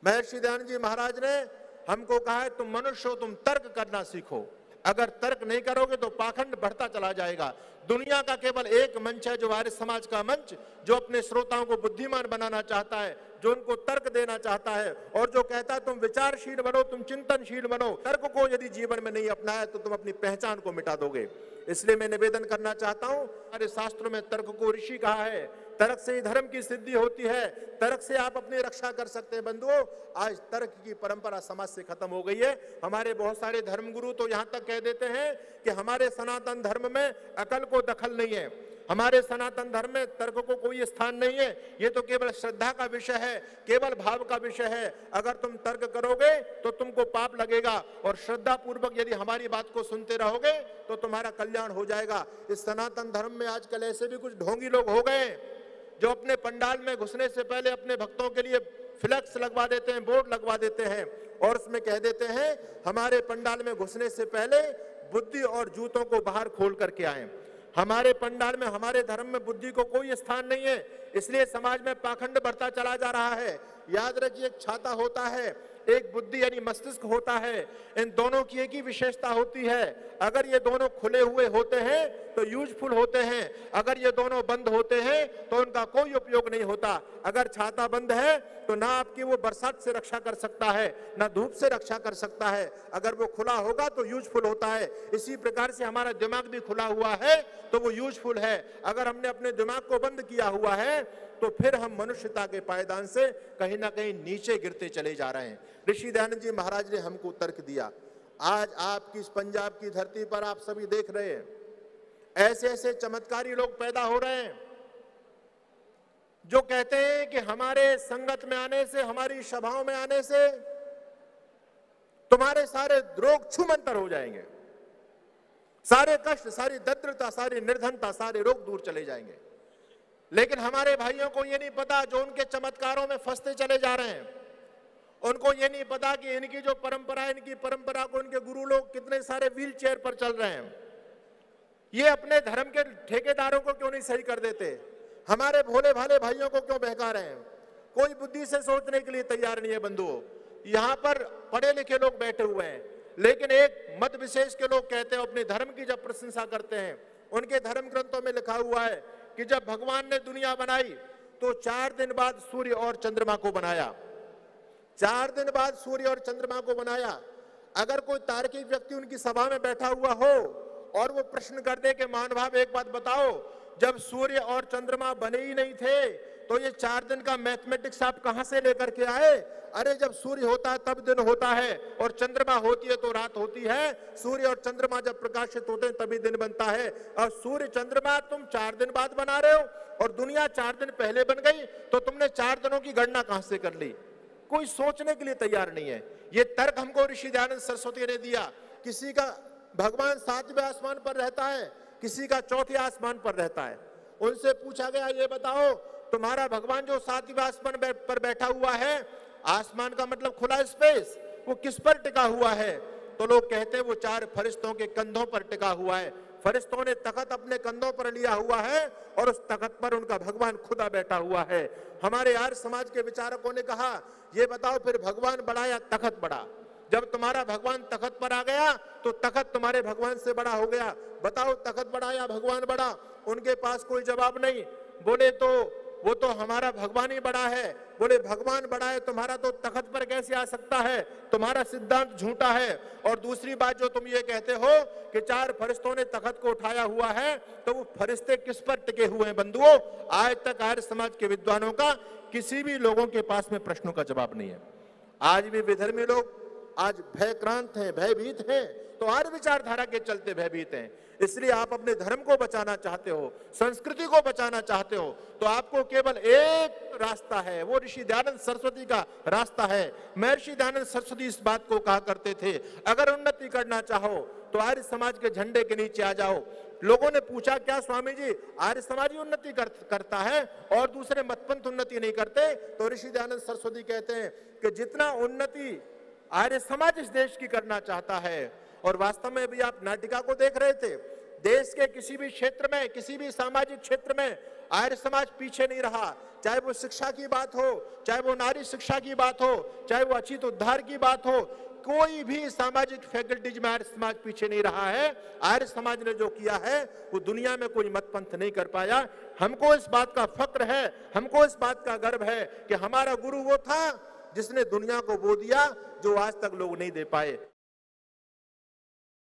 महर्षि दयानंद जी महाराज ने हमको कहा है तुम मनुष्य हो, तुम तर्क करना सीखो। अगर तर्क नहीं करोगे तो पाखंड बढ़ता चला जाएगा। दुनिया का केवल एक मंच है जो आर्य समाज का मंच, जो अपने श्रोताओं को बुद्धिमान बनाना चाहता है, जो उनको तर्क देना चाहता है और जो कहता है तुम विचारशील बनो, तुम चिंतनशील बनो। तर्क को यदि जीवन में नहीं अपनाया तो तुम अपनी पहचान को मिटा दोगे। इसलिए मैं निवेदन करना चाहता हूं, हमारे शास्त्रों में तर्क को ऋषि कहा है। तर्क से ही धर्म की सिद्धि होती है, तर्क से आप अपनी रक्षा कर सकते हैं। बंधुओं, आज तर्क की परंपरा समाज से खत्म हो गई है। हमारे बहुत सारे धर्मगुरु तो यहां तक कह देते हैं कि हमारे सनातन धर्म में अकल को दखल नहीं है, हमारे सनातन धर्म में तर्क को कोई स्थान नहीं है, ये तो केवल श्रद्धा का विषय है, केवल भाव का विषय है। अगर तुम तर्क करोगे तो तुमको पाप लगेगा और श्रद्धा पूर्वक यदि हमारी बात को सुनते रहोगे तो तुम्हारा कल्याण हो जाएगा। इस सनातन धर्म में आजकल ऐसे भी कुछ ढोंगी लोग हो गए जो अपने पंडाल में घुसने से पहले अपने भक्तों के लिए फ्लैक्स लगवा देते हैं, बोर्ड लगवा देते हैं और उसमें कह देते हैं हमारे पंडाल में घुसने से पहले बुद्धि और जूतों को बाहर खोल करके आए। हमारे पंडाल में, हमारे धर्म में बुद्धि को कोई स्थान नहीं है, इसलिए समाज में पाखंड बढ़ता चला जा रहा है। याद रखिए, एक छाता होता है, एक बुद्धि यानी मस्तिष्क होता है, इन दोनों की एक ही विशेषता होती है। अगर ये दोनों खुले हुए होते हैं तो यूजफुल होते हैं, अगर ये दोनों बंद होते हैं तो उनका कोई उपयोग नहीं होता। अगर छाता बंद है तो ना आपकी वो बरसात से रक्षा कर सकता है, ना धूप से रक्षा कर सकता है। अगर वो खुला होगा तो यूजफुल होता है। इसी प्रकार से हमारा दिमाग भी खुला हुआ है तो वो यूजफुल है। अगर हमने अपने दिमाग को बंद किया हुआ है तो फिर हम मनुष्यता के पायदान से कहीं ना कहीं नीचे गिरते चले जा रहे हैं। ऋषि दयानंद जी महाराज ने हमको तर्क दिया। आज आपकी इस पंजाब की धरती पर आप सभी देख रहे हैं, ऐसे ऐसे चमत्कारी लोग पैदा हो रहे हैं जो कहते हैं कि हमारे संगत में आने से, हमारी सभाओं में आने से तुम्हारे सारे रोग छूमंतर हो जाएंगे, सारे कष्ट, सारी दरिद्रता, सारी निर्धनता, सारे रोग दूर चले जाएंगे। लेकिन हमारे भाइयों को ये नहीं पता, जो उनके चमत्कारों में फंसते चले जा रहे हैं, उनको ये नहीं पता कि इनकी जो परंपरा है, इनकी परंपरा को इनके गुरु लोग कितने सारे व्हील चेयर पर चल रहे हैं। ये अपने धर्म के ठेकेदारों को क्यों नहीं सही कर देते? हमारे भोले भाले भाइयों को क्यों बहका रहे हैं? कोई बुद्धि से सोचने के लिए तैयार नहीं है। बंधुओं, यहाँ पर पढ़े लिखे लोग बैठे हुए हैं, लेकिन एक मत विशेष के लोग कहते हैं, अपने धर्म की जब प्रशंसा करते हैं, उनके धर्म ग्रंथों में लिखा हुआ है कि जब भगवान ने दुनिया बनाई तो 4 दिन बाद सूर्य और चंद्रमा को बनाया। 4 दिन बाद सूर्य और चंद्रमा को बनाया। अगर कोई तार्किक व्यक्ति उनकी सभा में बैठा हुआ हो और वो प्रश्न कर दे कि महानुभाव एक बात बताओ, जब सूर्य और चंद्रमा बने ही नहीं थे तो ये 4 दिन का मैथमेटिक्स आप कहां से लेकर के आए? अरे जब सूर्य होता है तब दिन होता है और चंद्रमा होती है तो रात होती है। सूर्य और चंद्रमा जब प्रकाशित होते हैं तभी दिन बनता है। और सूर्य चंद्रमा तुम 4 दिन बाद बना रहे हो और दुनिया 4 दिन पहले बन गई, तो तुमने 4 दिनों की गणना कहां से कर ली? कोई सोचने के लिए तैयार नहीं है। ये तर्क हमको ऋषि दयानंद सरस्वती ने दिया। किसी का भगवान 7वें आसमान पर रहता है, किसी का 4थे आसमान पर रहता है। उनसे पूछा गया, ये बताओ तुम्हारा भगवान जो 7वें आसमान पर बैठा हुआ है, आसमान का मतलब खुला स्पेस, वो किस पर टिका हुआ है? तो लोग कहते हैं वो 4 फरिश्तों के कंधों पर टिका हुआ है। फरिश्तों ने तख्त अपने कंधों पर लिया हुआ है और उस तख्त पर उनका भगवान खुदा बैठा हुआ है। हमारे आर्य समाज के विचारकों ने कहा, ये बताओ फिर भगवान बड़ा या तख्त बड़ा? जब तुम्हारा भगवान तख्त पर आ गया तो तख्त तुम्हारे भगवान से बड़ा हो गया। बताओ तख्त बड़ा या भगवान बड़ा? उनके पास कोई जवाब नहीं। बोले तो वो तो हमारा भगवान ही बड़ा है। बोले भगवान बड़ा है, तुम्हारा तो तख्त पर कैसे आ सकता है? तुम्हारा सिद्धांत झूठा है। और दूसरी बात जो तुम ये कहते हो कि 4 फरिश्तों ने तख्त को उठाया हुआ है, तो वो फरिश्ते किस पर टिके हुए हैं? बंधुओं, आज तक आर्य समाज के विद्वानों का किसी भी लोगों के पास में प्रश्नों का जवाब नहीं है। आज भी विधर्मी लोग आज भयक्रांत हैं, भयभीत हैं, तो आर्य विचारधारा के चलते भयभीत हैं। इसलिए आप अपने धर्म को बचाना चाहते हो, संस्कृति को बचाना चाहते हो, तो आपको केवल एक रास्ता है, वो ऋषि दयानंद सरस्वती का रास्ता है। महर्षि दयानंद सरस्वती इस बात को कहा करते थे, अगर उन्नति करना चाहो तो आर्य समाज के झंडे के नीचे आ जाओ। लोगों ने पूछा, क्या स्वामी जी आर्य समाज ही उन्नति करता है और दूसरे मतपंथ उन्नति नहीं करते? तो ऋषि दयानंद सरस्वती कहते हैं कि जितना उन्नति आर्य समाज इस देश की करना चाहता है, और वास्तव में भी आप नाटिका को देख रहे थे, देश के किसी भी क्षेत्र में, किसी भी सामाजिक क्षेत्र में आर्य समाज पीछे नहीं रहा, चाहे वो शिक्षा की बात हो, चाहे वो नारी शिक्षा की बात हो, चाहे वो अछूत उद्धार की बात हो, कोई भी सामाजिक फैकल्टीज में आर्य समाज पीछे नहीं रहा है। आर्य समाज ने जो किया है वो दुनिया में कोई मतपंथ नहीं कर पाया। हमको इस बात का फक्र है, हमको इस बात का गर्व है कि हमारा गुरु वो था जिसने दुनिया को वो दिया जो आज तक लोग नहीं दे पाए।